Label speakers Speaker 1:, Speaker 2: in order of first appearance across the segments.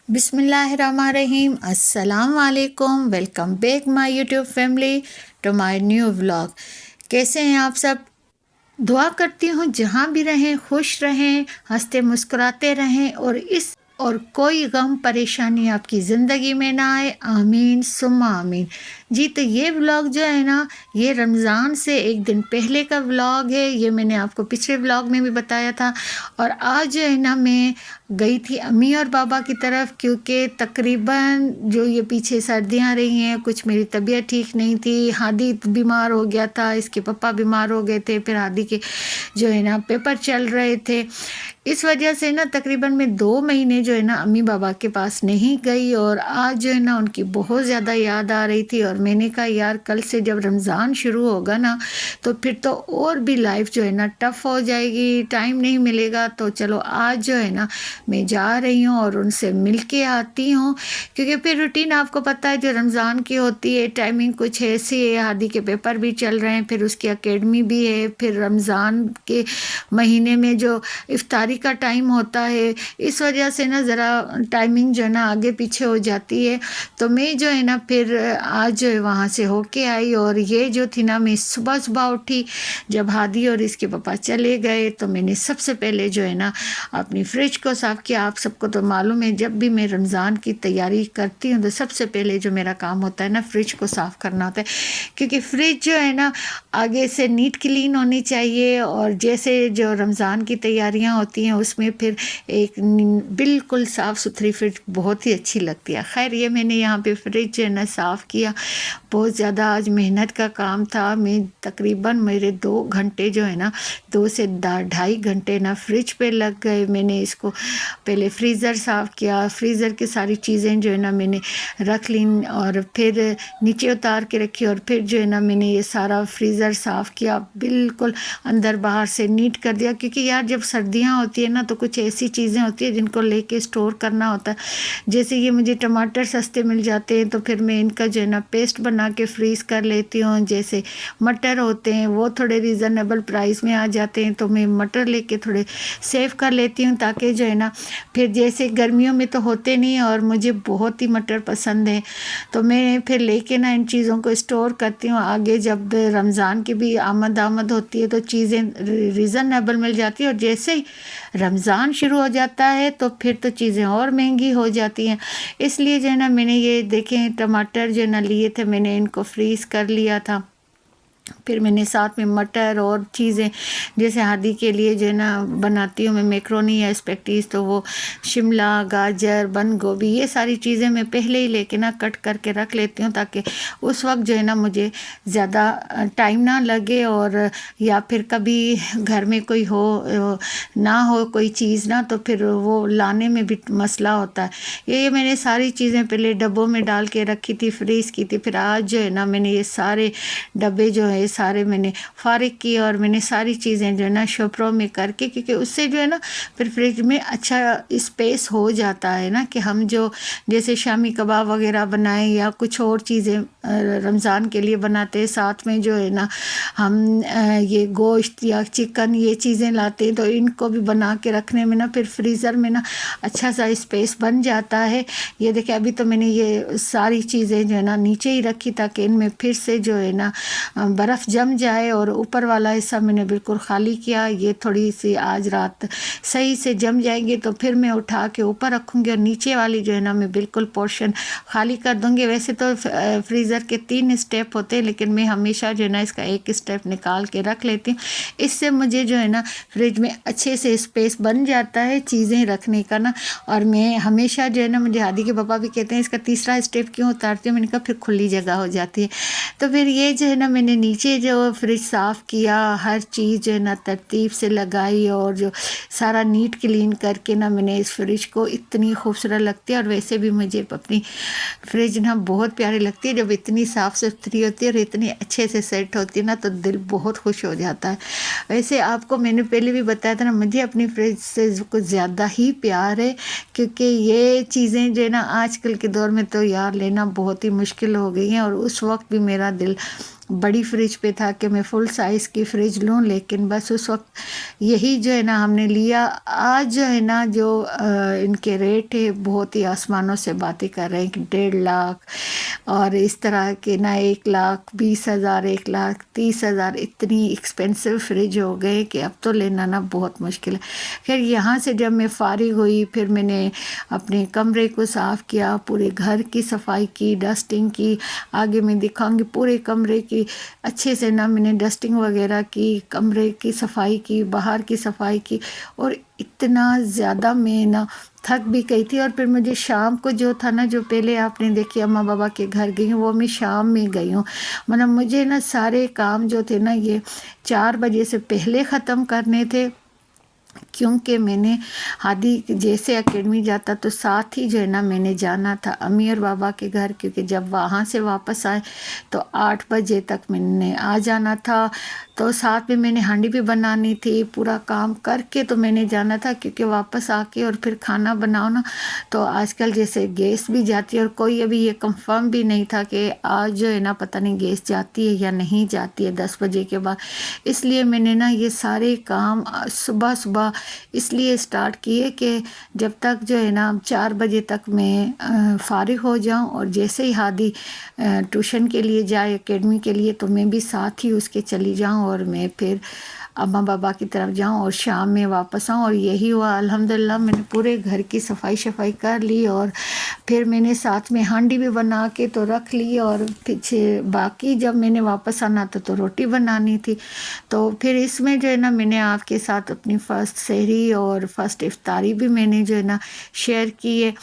Speaker 1: बिस्मिल्लाहिर्रहमानिर्रहीम, अस्सलाम वालेकुम। Welcome back my YouTube family to my new vlog. कैसे हैं आप सब? दुआ करती हूँ जहाँ भी रहें खुश रहें, हंसते मुस्कुराते रहें और कोई गम परेशानी आपकी ज़िंदगी में ना आए। आमीन सुम्मा आमीन। जी, तो ये व्लॉग जो है ना, ये रमज़ान से एक दिन पहले का व्लॉग है। ये मैंने आपको पिछले व्लॉग में भी बताया था। और आज जो है ना, मैं गई थी अम्मी और बाबा की तरफ, क्योंकि तकरीबन जो ये पीछे सर्दियाँ रही हैं, कुछ मेरी तबीयत ठीक नहीं थी। हादी बीमार हो गया था, इसके पापा बीमार हो गए थे, फिर हादी के जो है ना पेपर चल रहे थे। इस वजह से ना तकरीबन मैं 2 महीने जो है ना अम्मी बाबा के पास नहीं गई। और आज जो है ना उनकी बहुत ज़्यादा याद आ रही थी। और मैंने कहा यार, कल से जब रमज़ान शुरू होगा ना, तो फिर तो और भी लाइफ जो है ना टफ़ हो जाएगी, टाइम नहीं मिलेगा। तो चलो आज जो है ना मैं जा रही हूँ और उनसे मिल के आती हूँ, क्योंकि फिर रूटीन आपको पता है जो रमज़ान की होती है, टाइमिंग कुछ ऐसी है। हादी के पेपर भी चल रहे हैं, फिर उसकी एकेडमी भी है, फिर रमज़ान के महीने में जो इफ्तारी का टाइम होता है, इस वजह से ना ज़रा टाइमिंग जो है ना आगे पीछे हो जाती है। तो मैं जो है ना फिर आज जो है वहाँ से होके आई। और ये जो थी ना, मैं सुबह सुबह उठी, जब हादी और इसके पापा चले गए तो मैंने सबसे पहले जो है ना अपनी फ्रिज को साफ़ किया। आप सबको तो मालूम है, जब भी मैं रमज़ान की तैयारी करती हूँ तो सबसे पहले जो मेरा काम होता है ना, फ्रिज को साफ़ करना होता है। क्योंकि फ्रिज जो है ना आगे से नीट क्लीन होनी चाहिए। और जैसे जो रमज़ान की तैयारियां होती हैं उसमें फिर एक बिल्कुल साफ़ सुथरी फ्रिज बहुत ही अच्छी लगती है। खैर, ये मैंने यहाँ पे फ्रिज जो है ना साफ़ किया। बहुत ज़्यादा आज मेहनत का काम था। मैं तकरीबन मेरे 2 घंटे जो है ना, 2 से 2.5 घंटे ना फ्रिज पे लग गए। मैंने इसको पहले फ्रीज़र साफ़ किया, फ्रीज़र की सारी चीज़ें जो है ना मैंने रख ली और फिर नीचे उतार के रखी। और फिर जो है ना मैंने ये सारा फ्रीज़र साफ़ किया, बिल्कुल अंदर बाहर से नीट कर दिया। क्योंकि यार जब सर्दियाँ होती है ना, तो कुछ ऐसी चीज़ें होती है जिनको लेके स्टोर करना होता है। जैसे ये मुझे टमाटर सस्ते मिल जाते हैं, तो फिर मैं इनका जो है ना पेस्ट बना के फ्रीज़ कर लेती हूँ। जैसे मटर होते हैं, वो थोड़े रीज़नेबल प्राइस में आ जाते हैं, तो मैं मटर लेके थोड़े सेव कर लेती हूँ, ताकि जो है ना फिर जैसे गर्मियों में तो होते नहीं, और मुझे बहुत ही मटर पसंद है, तो मैं फिर लेके ना इन चीज़ों को स्टोर करती हूँ। आगे जब रमज़ान की भी आमद होती है तो चीज़ें रीज़नेबल मिल जाती है। और जैसे ही रमज़ान शुरू हो जाता है तो फिर तो चीज़ें और महंगी हो जाती हैं। इसलिए जो है ना मैंने ये देखें टमाटर जो है ना लिए थे, मैंने इनको फ्रीज़ कर लिया था। फिर मैंने साथ में मटर और चीज़ें, जैसे हादी के लिए जो है ना बनाती हूँ मैं मैक्रोनी या स्पेगेटी, तो वो शिमला, गाजर, बंद गोभी, ये सारी चीज़ें मैं पहले ही लेके ना कट करके रख लेती हूँ, ताकि उस वक्त जो है ना मुझे ज़्यादा टाइम ना लगे। और या फिर कभी घर में कोई हो ना हो कोई चीज़ ना, तो फिर वो लाने में भी मसला होता है। ये मैंने सारी चीज़ें पहले डब्बों में डाल के रखी थी, फ्रीज़ की थी। फिर आज जो है ना मैंने ये सारे डब्बे जो है सारे मैंने फारिग किए, और मैंने सारी चीज़ें जो है ना शोपरों में करके, क्योंकि उससे जो है ना फिर फ्रिज में अच्छा स्पेस हो जाता है ना, कि हम जो जैसे शामी कबाब वगैरह बनाएं या कुछ और चीज़ें रमज़ान के लिए बनाते हैं, साथ में जो है ना हम ये गोश्त या चिकन ये चीज़ें लाते हैं, तो इनको भी बना के रखने में ना फिर फ्रीज़र में ना अच्छा सा स्पेस बन जाता है। ये देखिए, अभी तो मैंने ये सारी चीज़ें जो है ना नीचे ही रखी, ताकि इनमें फिर से जो है ना बर्फ़ जम जाए। और ऊपर वाला हिस्सा मैंने बिल्कुल ख़ाली किया। ये थोड़ी सी आज रात सही से जम जाएंगे तो फिर मैं उठा के ऊपर रखूँगी, और नीचे वाली जो है ना मैं बिल्कुल पोर्शन खाली कर दूँगी। वैसे तो फ्रीज़र के 3 स्टेप होते हैं, लेकिन मैं हमेशा जो है ना इसका एक स्टेप निकाल के रख लेती हूँ। इससे मुझे जो है ना फ्रिज में अच्छे से स्पेस बन जाता है चीज़ें रखने का ना। और मैं हमेशा जो है ना, मुझे हादी के पापा भी कहते हैं इसका तीसरा स्टेप क्यों उतारती हूँ, मैंने कहा फिर खुली जगह हो जाती है। तो फिर ये जो है ना मैंने नीचे जो फ्रिज साफ़ किया, हर चीज़ जो है ना तरतीब से लगाई, और जो सारा नीट क्लीन करके ना मैंने इस फ्रिज को, इतनी खूबसूरत लगती है। और वैसे भी मुझे अपनी फ्रिज ना बहुत प्यारी लगती है, जब इतनी साफ़ सुथरी होती है और इतनी अच्छे से सेट होती है ना, तो दिल बहुत खुश हो जाता है। वैसे आपको मैंने पहले भी बताया था ना, मुझे अपनी फ्रिज से कुछ ज़्यादा ही प्यार है, क्योंकि ये चीज़ें जो है ना आजकल के दौर में तो यार लेना बहुत ही मुश्किल हो गई हैं। और उस वक्त भी मेरा दिल बड़ी फ्रिज पे था कि मैं फुल साइज़ की फ्रिज लूं, लेकिन बस उस वक्त यही जो है ना हमने लिया। आज जो है ना जो इनके रेट है बहुत ही आसमानों से बातें कर रहे हैं कि 1.5 लाख और इस तरह के ना 1,20,000 1,30,000 इतनी एक्सपेंसिव फ्रिज हो गए कि अब तो लेना ना बहुत मुश्किल है। खैर यहाँ से जब मैं फारिग हुई फिर मैंने अपने कमरे को साफ़ किया, पूरे घर की सफाई की, डस्टिंग की। आगे मैं दिखाऊंगी पूरे कमरे की अच्छे से ना मैंने डस्टिंग वगैरह की, कमरे की सफाई की, बाहर की सफाई की। और इतना ज़्यादा मैं ना थक भी गई थी। और फिर मुझे शाम को जो था ना, जो पहले आपने देखी अम्मा बाबा के घर गई हूँ, वो मैं शाम में गई हूँ। मतलब मुझे ना सारे काम जो थे ना ये 4 बजे से पहले ख़त्म करने थे, क्योंकि मैंने हादी जैसे एकेडमी जाता तो साथ ही जो है ना मैंने जाना था अम्मी और बाबा के घर, क्योंकि जब वहाँ से वापस आए तो 8 बजे तक मैंने आ जाना था। तो साथ में मैंने हांडी भी बनानी थी, पूरा काम करके तो मैंने जाना था, क्योंकि वापस आके और फिर खाना बनाओ ना तो आजकल जैसे गैस भी जाती है और कोई अभी ये कंफर्म भी नहीं था कि आज जो है ना पता नहीं गैस जाती है या नहीं जाती है 10 बजे के बाद। इसलिए मैंने ना ये सारे काम सुबह सुबह इसलिए स्टार्ट किए कि जब तक जो है ना 4 बजे तक मैं फारिग हो जाऊं, और जैसे ही हादी ट्यूशन के लिए जाए एकेडमी के लिए तो मैं भी साथ ही उसके चली जाऊं और मैं फिर अम्मा बाबा की तरफ जाऊं और शाम में वापस आऊं। और यही हुआ अल्हम्दुलिल्लाह, मैंने पूरे घर की सफाई कर ली और फिर मैंने साथ में हांडी भी बना के तो रख ली। और पीछे बाकी जब मैंने वापस आना तो रोटी बनानी थी। तो फिर इसमें जो है ना मैंने आपके साथ अपनी फ़र्स्ट सहरी और फर्स्ट इफ्तारी भी मैंने जो है ना शेयर की है।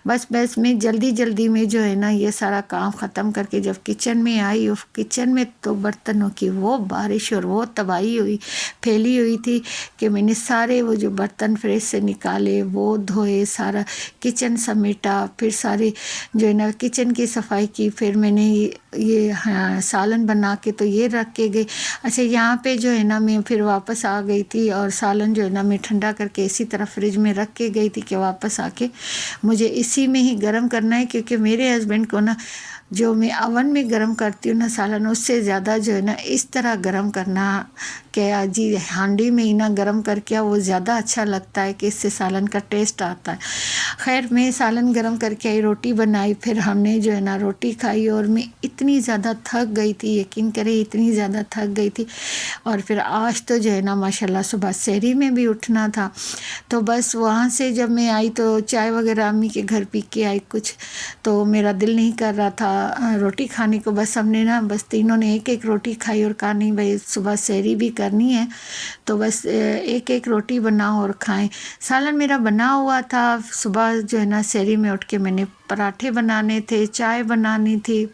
Speaker 1: बस मैं जल्दी में जो है ना ये सारा काम ख़त्म करके जब किचन में आई, और किचन में तो बर्तनों की वो बारिश और वो तबाही हुई फैली हुई थी कि मैंने सारे वो जो बर्तन फ्रिज से निकाले, वो धोए, सारा किचन समेटा, फिर सारी जो है ना किचन की सफाई की। फिर मैंने ये हाँ सालन बना के तो ये रख के गई। अच्छा, यहाँ पे जो है ना मैं फिर वापस आ गई थी और सालन जो है ना मैं ठंडा करके इसी तरह फ्रिज में रख के गई थी कि वापस आके मुझे इसी में ही गर्म करना है, क्योंकि मेरे हस्बैंड को ना जो मैं अवन में गर्म करती हूँ ना सालन, उससे ज़्यादा जो है ना इस तरह गर्म करना क्या जी हांडी में ही ना गर्म करके वो ज़्यादा अच्छा लगता है कि इससे सालन का टेस्ट आता है। खैर मैं सालन गर्म करके आई, रोटी बनाई, फिर हमने जो है ना रोटी खाई। और मैं इतनी ज़्यादा थक गई थी, यकीन करें इतनी ज़्यादा थक गई थी। और फिर आज तो जो है ना माशाल्लाह सुबह सहरी में भी उठना था। तो बस वहाँ से जब मैं आई तो चाय वगैरह अम्मी के घर पी के आई कुछ, तो मेरा दिल नहीं कर रहा था रोटी खाने को। बस हमने ना बस तीनों ने एक रोटी खाई और कहा नहीं भाई सुबह सहरी भी करनी है, तो बस एक रोटी बनाओ और खाएं। सालन मेरा बना हुआ था। सुबह जो है ना सहरी में उठ के मैंने पराठे बनाने थे, चाय बनानी थी,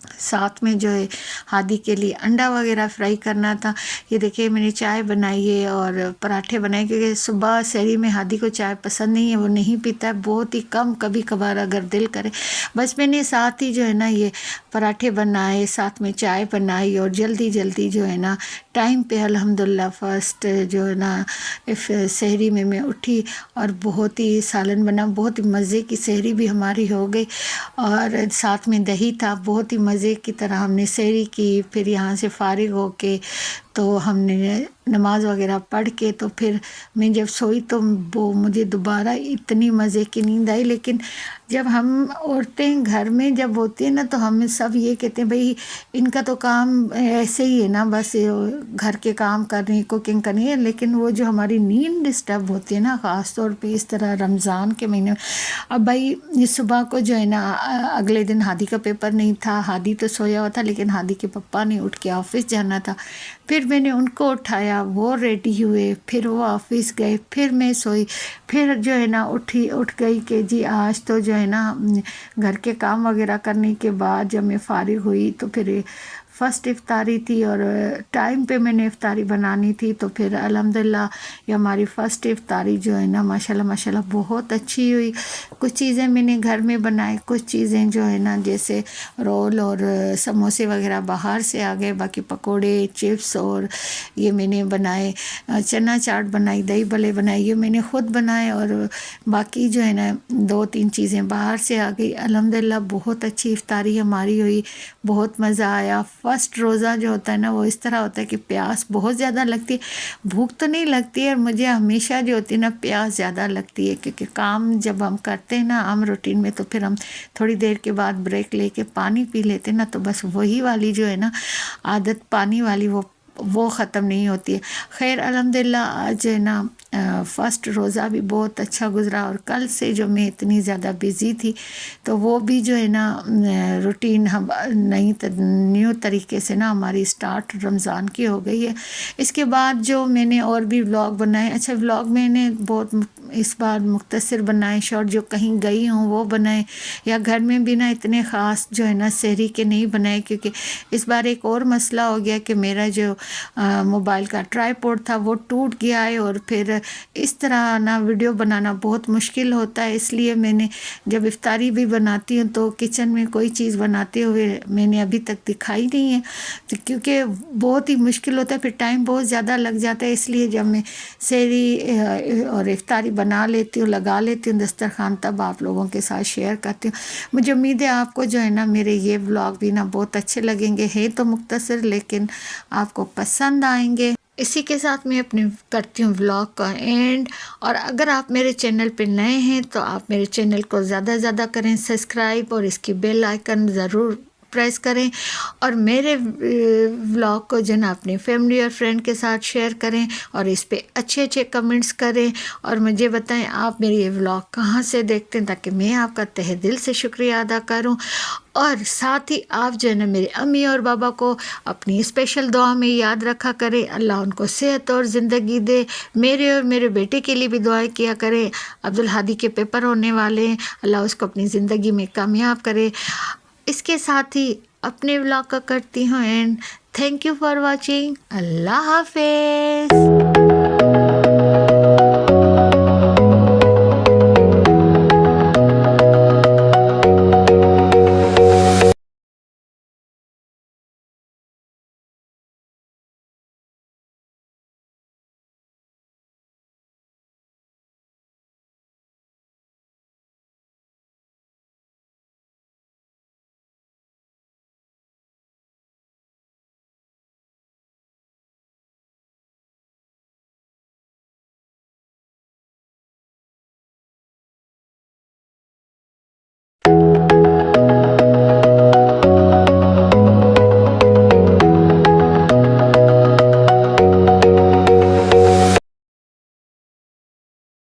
Speaker 1: साथ में जो है हादी के लिए अंडा वगैरह फ्राई करना था। ये देखिए मैंने चाय बनाई है और पराठे बनाए, क्योंकि सुबह सहरी में हादी को चाय पसंद नहीं है, वो नहीं पीता है, बहुत ही कम, कभी कभार अगर दिल करे। बस मैंने साथ ही जो है ना ये पराठे बनाए, साथ में चाय बनाई और जल्दी जो है ना टाइम पे अल्हम्दुलिल्लाह फर्स्ट जो है ना सहरी में मैं उठी और बहुत ही सालन बना, बहुत ही मज़े की सहरी भी हमारी हो गई। और साथ में दही था, बहुत ही मज़े की तरह हमने सहरी की। फिर यहाँ से फारिग होके तो हमने नमाज़ वगैरह पढ़ के तो फिर मैं जब सोई तो वो मुझे दोबारा इतनी मज़े की नींद आई। लेकिन जब हम औरतें घर में जब होती हैं ना तो हमें सब ये कहते हैं भाई इनका तो काम ऐसे ही है ना, बस घर के काम करनी है, कुकिंग करनी है। लेकिन वो जो हमारी नींद डिस्टर्ब होती है ना, ख़ास तौर पे इस तरह रमज़ान के महीने में। अब भाई इस सुबह को जो है ना अगले दिन हादी का पेपर नहीं था, हादी तो सोया हुआ था, लेकिन हादी के पापा ने उठ के ऑफिस जाना था। फिर मैंने उनको उठाया, वो रेडी हुए, फिर वो ऑफिस गए, फिर मैं सोई। फिर जो है ना उठ गई कि जी आज तो जो है ना घर के काम वगैरह करने के बाद जब मैं फारिग हुई तो फिर फ़र्स्ट इफ्तारी थी और टाइम पे मैंने इफ्तारी बनानी थी। तो फिर अल्हम्दुलिल्लाह ये हमारी फ़र्स्ट इफ्तारी जो है ना माशाल्लाह बहुत अच्छी हुई। कुछ चीज़ें मैंने घर में बनाई, कुछ चीज़ें जो है ना जैसे रोल और समोसे वगैरह बाहर से आ गए, बाकी पकोड़े, चिप्स और ये मैंने बनाए, चना चाट बनाई, दही भल्ले बनाए, ये मैंने ख़ुद बनाए। और बाकी जो है ना 2-3 चीज़ें बाहर से आ गई। अल्हम्दुलिल्लाह बहुत अच्छी इफ्तारी हमारी हुई, बहुत मज़ा आया। फर्स्ट रोज़ा जो होता है ना वो इस तरह होता है कि प्यास बहुत ज़्यादा लगती है, भूख तो नहीं लगती है। और मुझे हमेशा जो होती है ना प्यास ज़्यादा लगती है, क्योंकि काम जब हम करते हैं ना आम रूटीन में, तो फिर हम थोड़ी देर के बाद ब्रेक लेके पानी पी लेते हैं ना, तो बस वही वाली जो है ना आदत पानी वाली वो ख़त्म नहीं होती है। खैर अल्हम्दुलिल्लाह आज है ना फ़र्स्ट रोज़ा भी बहुत अच्छा गुज़रा, और कल से जो मैं इतनी ज़्यादा बिज़ी थी तो वो भी जो है ना रूटीन हम न्यू तरीके से ना हमारी स्टार्ट रमज़ान की हो गई है। इसके बाद जो मैंने और भी व्लॉग बनाए, अच्छा व्लॉग मैंने बहुत इस बार मुख्तसर बनाए, शॉर्ट जो कहीं गई हूँ वो बनाए, या घर में भी ना इतने ख़ास जो है ना सहरी के नहीं बनाए, क्योंकि इस बार एक और मसला हो गया कि मेरा जो मोबाइल का ट्राईपॉड था वो टूट गया है, और फिर इस तरह ना वीडियो बनाना बहुत मुश्किल होता है। इसलिए मैंने जब इफ्तारी भी बनाती हूँ तो किचन में कोई चीज़ बनाते हुए मैंने अभी तक दिखाई नहीं है, तो क्योंकि बहुत ही मुश्किल होता है, फिर टाइम बहुत ज़्यादा लग जाता है। इसलिए जब मैं सहरी और इफ्तारी बना लेती हूँ, लगा लेती हूँ दस्तरखान, तब आप लोगों के साथ शेयर करती हूँ। मुझे उम्मीद है आपको जो है ना मेरे ये व्लॉग भी ना बहुत अच्छे लगेंगे, है तो मुख्तसर लेकिन आपको पसंद आएंगे। इसी के साथ मैं अपने करती हूँ व्लॉग का एंड। और अगर आप मेरे चैनल पे नए हैं तो आप मेरे चैनल को ज़्यादा से ज़्यादा करें सब्सक्राइब, और इसकी बेल आइकन ज़रूर प्रेस करें, और मेरे व्लॉग को जो ना अपनी फैमिली और फ्रेंड के साथ शेयर करें, और इस पे अच्छे अच्छे कमेंट्स करें, और मुझे बताएं आप मेरे ये व्लॉग कहाँ से देखते हैं, ताकि मैं आपका तहे दिल से शुक्रिया अदा करूं। और साथ ही आप जो है ना मेरे अम्मी और बाबा को अपनी स्पेशल दुआ में याद रखा करें, अल्लाह उनको सेहत और ज़िंदगी दे। मेरे और मेरे बेटे के लिए भी दुआएं किया करें, अब्दुल हादी के पेपर होने वाले हैं, अल्लाह उसको अपनी ज़िंदगी में कामयाब करे। इसके साथ ही अपने व्लॉग का करती हूँ and. Thank you for watching. अल्लाह हाफिज़।